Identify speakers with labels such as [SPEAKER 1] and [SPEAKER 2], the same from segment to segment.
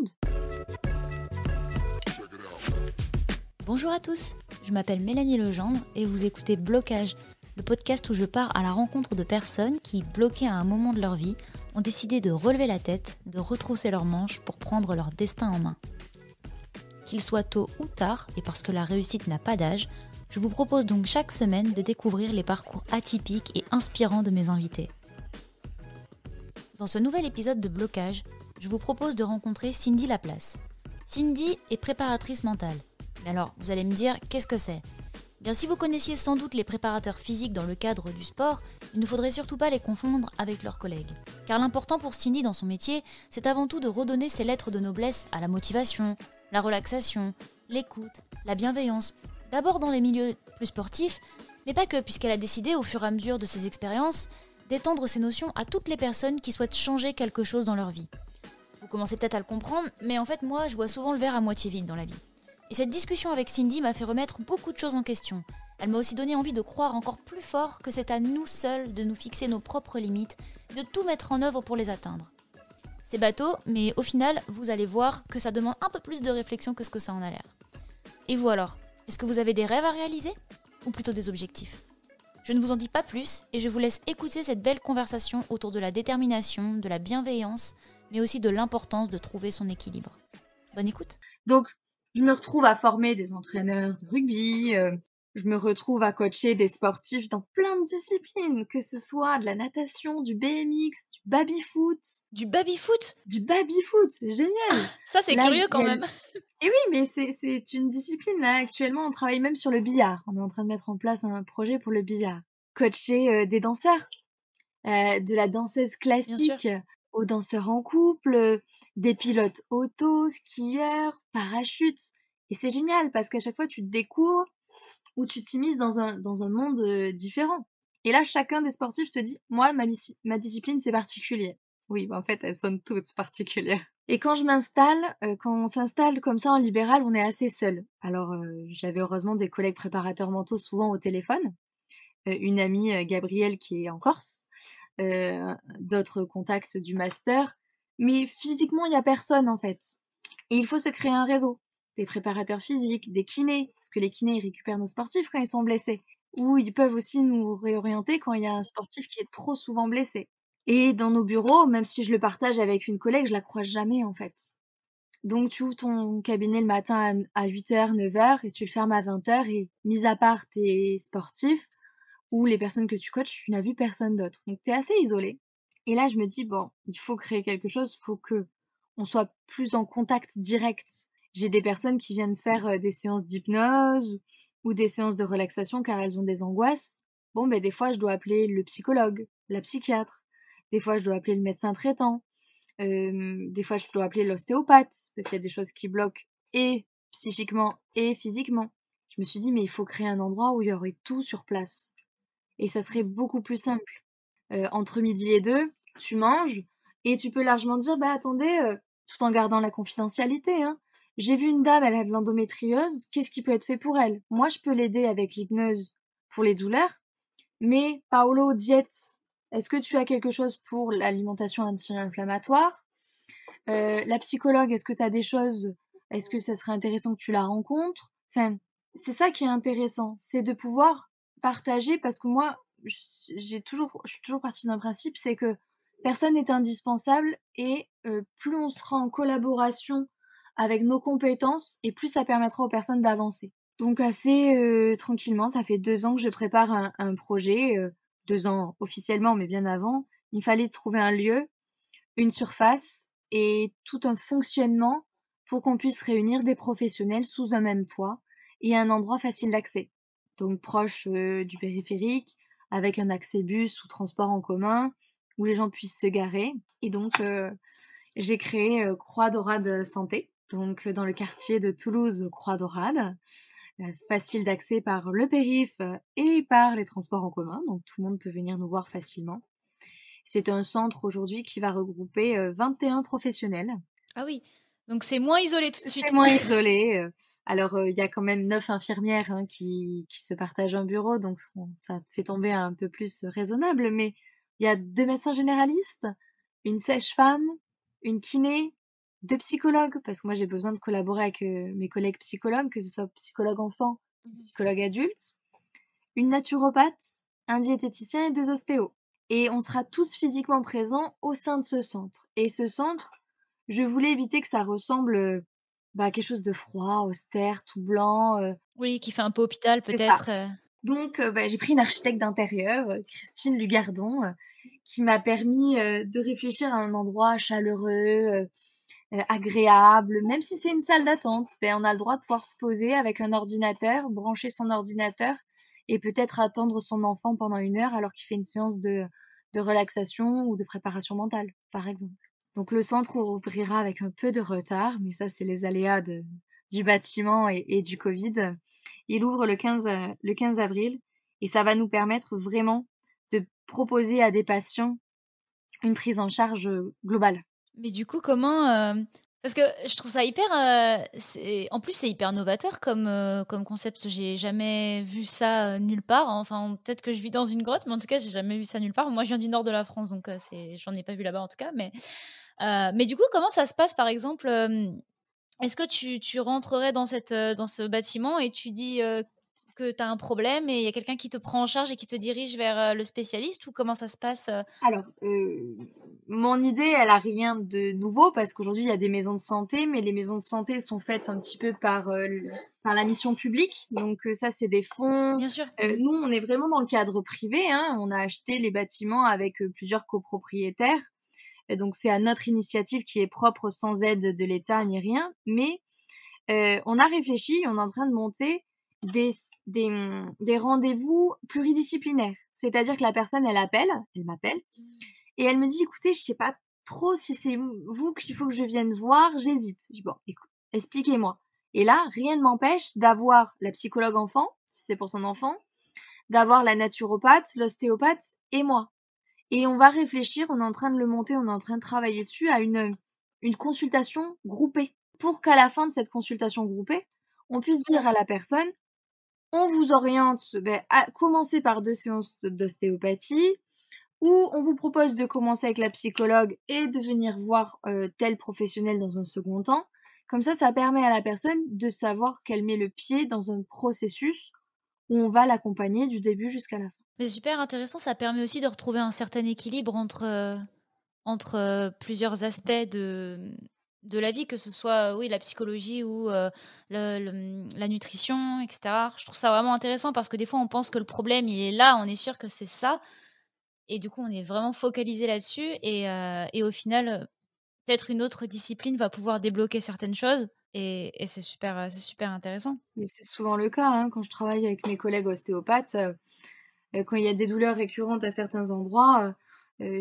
[SPEAKER 1] monde.
[SPEAKER 2] Bonjour à tous, je m'appelle Mélanie Legendre et vous écoutez Blocage, le podcast où je pars à la rencontre de personnes qui, bloquées à un moment de leur vie, ont décidé de relever la tête, de retrousser leurs manches pour prendre leur destin en main. Qu'il soit tôt ou tard, et parce que la réussite n'a pas d'âge, je vous propose donc chaque semaine de découvrir les parcours atypiques et inspirants de mes invités. Dans ce nouvel épisode de Blocage, je vous propose de rencontrer Cindy Laplace. Cindy est préparatrice mentale. Mais alors, vous allez me dire, qu'est-ce que c'est ? Bien, si vous connaissiez sans doute les préparateurs physiques dans le cadre du sport, il ne faudrait surtout pas les confondre avec leurs collègues. Car l'important pour Cindy dans son métier, c'est avant tout de redonner ses lettres de noblesse à la motivation, la relaxation, l'écoute, la bienveillance. D'abord dans les milieux plus sportifs, mais pas que, puisqu'elle a décidé, au fur et à mesure de ses expériences, d'étendre ces notions à toutes les personnes qui souhaitent changer quelque chose dans leur vie. Vous commencez peut-être à le comprendre, mais en fait moi, je vois souvent le verre à moitié vide dans la vie. Et cette discussion avec Cindy m'a fait remettre beaucoup de choses en question. Elle m'a aussi donné envie de croire encore plus fort que c'est à nous seuls de nous fixer nos propres limites, de tout mettre en œuvre pour les atteindre. C'est bateau, mais au final, vous allez voir que ça demande un peu plus de réflexion que ce que ça en a l'air. Et vous alors, est-ce que vous avez des rêves à réaliser ? Ou plutôt des objectifs ? Je ne vous en dis pas plus et je vous laisse écouter cette belle conversation autour de la détermination, de la bienveillance, mais aussi de l'importance de trouver son équilibre. Bonne écoute.
[SPEAKER 1] Donc, je me retrouve à former des entraîneurs de rugby, je me retrouve à coacher des sportifs dans plein de disciplines, que ce soit de la natation, du BMX, du baby-foot.
[SPEAKER 2] Du baby-foot ?
[SPEAKER 1] Du baby-foot, c'est génial.
[SPEAKER 2] Ça, c'est
[SPEAKER 1] Là,
[SPEAKER 2] curieux quand même.
[SPEAKER 1] Et oui, mais c'est une discipline, là. Actuellement, on travaille même sur le billard. On est en train de mettre en place un projet pour le billard. Coacher des danseurs, de la danseuse classique aux danseurs en couple, des pilotes auto, skieurs, parachutes. Et c'est génial parce qu'à chaque fois, tu te découvres ou tu t'immisces dans un monde différent. Et là, chacun des sportifs te dit, moi, ma discipline, c'est particulier. Oui, bah en fait, elles sont toutes particulières. Et quand quand on s'installe comme ça en libéral, on est assez seul. Alors, j'avais heureusement des collègues préparateurs mentaux souvent au téléphone. Une amie, Gabrielle, qui est en Corse. D'autres contacts du master. Mais physiquement, il n'y a personne, en fait. Et il faut se créer un réseau. Des préparateurs physiques, des kinés. Parce que les kinés, ils récupèrent nos sportifs quand ils sont blessés. Ou ils peuvent aussi nous réorienter quand il y a un sportif qui est trop souvent blessé. Et dans nos bureaux, même si je le partage avec une collègue, je la croise jamais, en fait. Donc, tu ouvres ton cabinet le matin à 8h, 9h et tu le fermes à 20h et, mis à part tes sportifs ou les personnes que tu coaches, tu n'as vu personne d'autre. Donc, tu es assez isolé. Et là, je me dis, bon, il faut créer quelque chose, il faut que on soit plus en contact direct. J'ai des personnes qui viennent faire des séances d'hypnose ou des séances de relaxation car elles ont des angoisses. Bon, ben, des fois, je dois appeler le psychologue, la psychiatre. Des fois, je dois appeler le médecin traitant. Des fois, je dois appeler l'ostéopathe parce qu'il y a des choses qui bloquent et psychiquement et physiquement. Je me suis dit, mais il faut créer un endroit où il y aurait tout sur place. Et ça serait beaucoup plus simple. Entre midi et 2, tu manges et tu peux largement dire, bah attendez, tout en gardant la confidentialité, hein. J'ai vu une dame, elle a de l'endométriose, qu'est-ce qui peut être fait pour elle? Moi, je peux l'aider avec l'hypnose pour les douleurs, mais Paolo, diète, est-ce que tu as quelque chose pour l'alimentation anti-inflammatoire? La psychologue, est-ce que tu as des choses, est-ce que ça serait intéressant que tu la rencontres? Enfin, c'est ça qui est intéressant, c'est de pouvoir partager parce que moi, je suis toujours partie d'un principe, c'est que personne n'est indispensable et plus on sera en collaboration avec nos compétences et plus ça permettra aux personnes d'avancer. Donc assez tranquillement, ça fait 2 ans que je prépare un projet, 2 ans officiellement, mais bien avant. Il fallait trouver un lieu, une surface et tout un fonctionnement pour qu'on puisse réunir des professionnels sous un même toit et un endroit facile d'accès. Donc proche du périphérique, avec un accès bus ou transport en commun, où les gens puissent se garer. Et donc j'ai créé Croix Dorade Santé, donc dans le quartier de Toulouse, Croix Dorade, facile d'accès par le périph et par les transports en commun, donc tout le monde peut venir nous voir facilement. C'est un centre aujourd'hui qui va regrouper 21 professionnels.
[SPEAKER 2] Ah oui, donc c'est moins isolé tout de suite.
[SPEAKER 1] C'est moins isolé. Alors, il y a quand même 9 infirmières hein, qui se partagent un bureau, donc ça fait tomber un peu plus raisonnable. Mais il y a 2 médecins généralistes, une sage-femme, une kiné, 2 psychologues, parce que moi j'ai besoin de collaborer avec mes collègues psychologues, que ce soit psychologue enfant, psychologue adulte, une naturopathe, un diététicien et 2 ostéos. Et on sera tous physiquement présents au sein de ce centre. Et ce centre, je voulais éviter que ça ressemble à quelque chose de froid, austère, tout blanc.
[SPEAKER 2] Oui, qui fait un peu hôpital
[SPEAKER 1] C'est ça.
[SPEAKER 2] peut-être.
[SPEAKER 1] Donc, j'ai pris une architecte d'intérieur, Christine Lugardon, qui m'a permis de réfléchir à un endroit chaleureux, agréable. Même si c'est une salle d'attente, on a le droit de pouvoir se poser avec un ordinateur, brancher son ordinateur et peut-être attendre son enfant pendant 1 heure alors qu'il fait une séance de relaxation ou de préparation mentale, par exemple. Donc le centre ouvrira avec un peu de retard, mais ça c'est les aléas du bâtiment et du Covid. Il ouvre le 15 avril et ça va nous permettre vraiment de proposer à des patients une prise en charge globale.
[SPEAKER 2] Mais du coup, comment, parce que je trouve ça hyper, en plus, c'est hyper novateur comme concept. J'ai jamais vu ça, nulle part. Enfin, peut-être que je vis dans une grotte, mais en tout cas, j'ai jamais vu ça nulle part. Moi, je viens du nord de la France, donc j'en ai pas vu là-bas, en tout cas. Mais du coup, comment ça se passe, par exemple, est-ce que tu rentrerais dans ce bâtiment et tu dis, que tu as un problème et il y a quelqu'un qui te prend en charge et qui te dirige vers, le spécialiste ou comment ça se passe?
[SPEAKER 1] Alors, mon idée, elle a rien de nouveau parce qu'aujourd'hui, il y a des maisons de santé, mais les maisons de santé sont faites un petit peu par la mission publique. Donc, ça, c'est des fonds.
[SPEAKER 2] Bien sûr.
[SPEAKER 1] Nous, on est vraiment dans le cadre privé, hein. On a acheté les bâtiments avec plusieurs copropriétaires. Et donc, c'est à notre initiative qui est propre sans aide de l'État ni rien. Mais on a réfléchi, on est en train de monter des, des rendez-vous pluridisciplinaires. C'est-à-dire que la personne, elle m'appelle, et elle me dit, écoutez, je sais pas trop si c'est vous qu'il faut que je vienne voir, j'hésite. Je dis, bon, écoute, expliquez-moi. Et là, rien ne m'empêche d'avoir la psychologue enfant, si c'est pour son enfant, d'avoir la naturopathe, l'ostéopathe et moi. Et on va réfléchir, on est en train de le monter, on est en train de travailler dessus à une consultation groupée. Pour qu'à la fin de cette consultation groupée, on puisse dire à la personne, on vous oriente à commencer par 2 séances d'ostéopathie, ou on vous propose de commencer avec la psychologue et de venir voir tel professionnel dans un second temps. Comme ça permet à la personne de savoir qu'elle met le pied dans un processus où on va l'accompagner du début jusqu'à la fin.
[SPEAKER 2] Mais c'est super intéressant, ça permet aussi de retrouver un certain équilibre entre plusieurs aspects de la vie, que ce soit, oui, la psychologie ou la nutrition, et cetera. Je trouve ça vraiment intéressant parce que des fois, on pense que le problème, il est là, on est sûr que c'est ça et du coup, on est vraiment focalisé là-dessus et au final, peut-être une autre discipline va pouvoir débloquer certaines choses et c'est super intéressant.
[SPEAKER 1] Mais c'est souvent le cas, hein, quand je travaille avec mes collègues ostéopathes, quand il y a des douleurs récurrentes à certains endroits,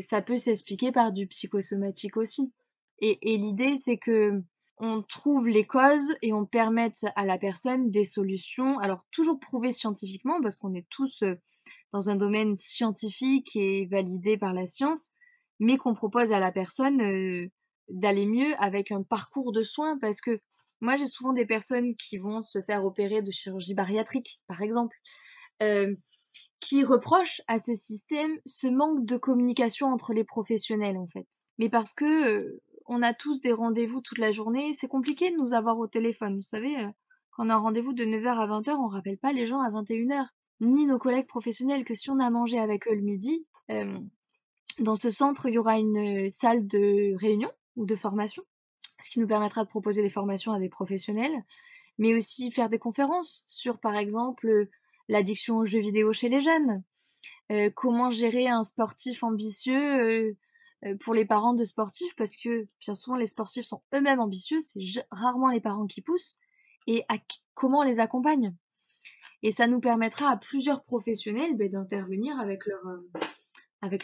[SPEAKER 1] ça peut s'expliquer par du psychosomatique aussi. Et l'idée, c'est que on trouve les causes et on permette à la personne des solutions, alors toujours prouvées scientifiquement, parce qu'on est tous dans un domaine scientifique et validé par la science, mais qu'on propose à la personne d'aller mieux avec un parcours de soins, parce que moi, j'ai souvent des personnes qui vont se faire opérer de chirurgie bariatrique, par exemple, qui reprochent à ce système ce manque de communication entre les professionnels, en fait. Mais parce que on a tous des rendez-vous toute la journée, c'est compliqué de nous avoir au téléphone. Vous savez, quand on a un rendez-vous de 9h à 20h, on rappelle pas les gens à 21h, ni nos collègues professionnels, que si on a mangé avec eux le midi, dans ce centre, il y aura une salle de réunion ou de formation, ce qui nous permettra de proposer des formations à des professionnels, mais aussi faire des conférences sur, par exemple, l'addiction aux jeux vidéo chez les jeunes, comment gérer un sportif ambitieux pour les parents de sportifs, parce que bien souvent les sportifs sont eux-mêmes ambitieux, c'est rarement les parents qui poussent, et comment on les accompagne. Et ça nous permettra à plusieurs professionnels d'intervenir avec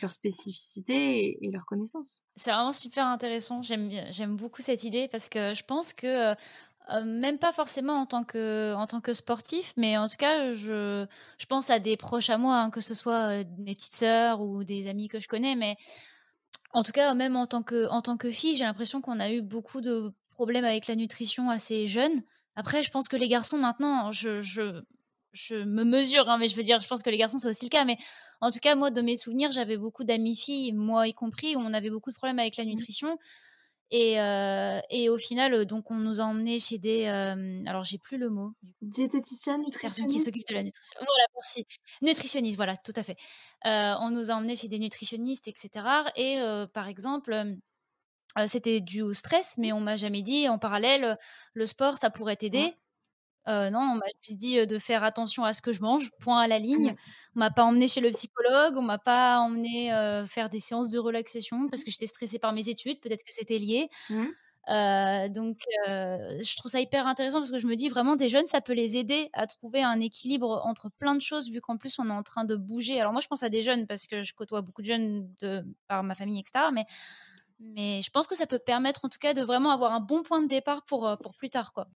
[SPEAKER 1] leur spécificité et leurs connaissances.
[SPEAKER 2] C'est vraiment super intéressant. J'aime beaucoup cette idée parce que je pense que, même pas forcément en tant que sportif, mais en tout cas, je pense à des proches à moi, hein, que ce soit, mes petites sœurs ou des amis que je connais, mais en tout cas, même en tant que fille, j'ai l'impression qu'on a eu beaucoup de problèmes avec la nutrition assez jeune. Après, je pense que les garçons maintenant, je me mesure, hein, mais je veux dire, je pense que les garçons, c'est aussi le cas. Mais en tout cas, moi, de mes souvenirs, j'avais beaucoup d'amies filles, moi y compris, où on avait beaucoup de problèmes avec la nutrition. Et au final, donc on nous a emmenés chez des, alors j'ai plus le mot, du coup.
[SPEAKER 1] Diététicienne,
[SPEAKER 2] Personne qui
[SPEAKER 1] nutritionniste?
[SPEAKER 2] s'occupe de la nutrition. Voilà, merci. Nutritionniste, voilà, tout à fait. On nous a emmenés chez des nutritionnistes et cetera et par exemple, c'était dû au stress, mais on m'a jamais dit en parallèle, le sport ça pourrait
[SPEAKER 1] Ça.
[SPEAKER 2] t'aider. Non, on m'a juste dit, de faire attention à ce que je mange, point à la ligne.
[SPEAKER 1] Mmh.
[SPEAKER 2] On m'a pas emmenée chez le psychologue, on m'a pas emmenée, faire des séances de relaxation parce
[SPEAKER 1] Mmh.
[SPEAKER 2] que j'étais stressée par mes études, peut-être que c'était lié.
[SPEAKER 1] Mmh.
[SPEAKER 2] Donc je trouve ça hyper intéressant parce que je me dis vraiment des jeunes, ça peut les aider à trouver un équilibre entre plein de choses vu qu'en plus on est en train de bouger. Alors moi je pense à des jeunes parce que je côtoie beaucoup de jeunes par ma famille et cetera, mais je pense que ça peut permettre en tout cas de vraiment avoir un bon point de départ pour plus tard, quoi.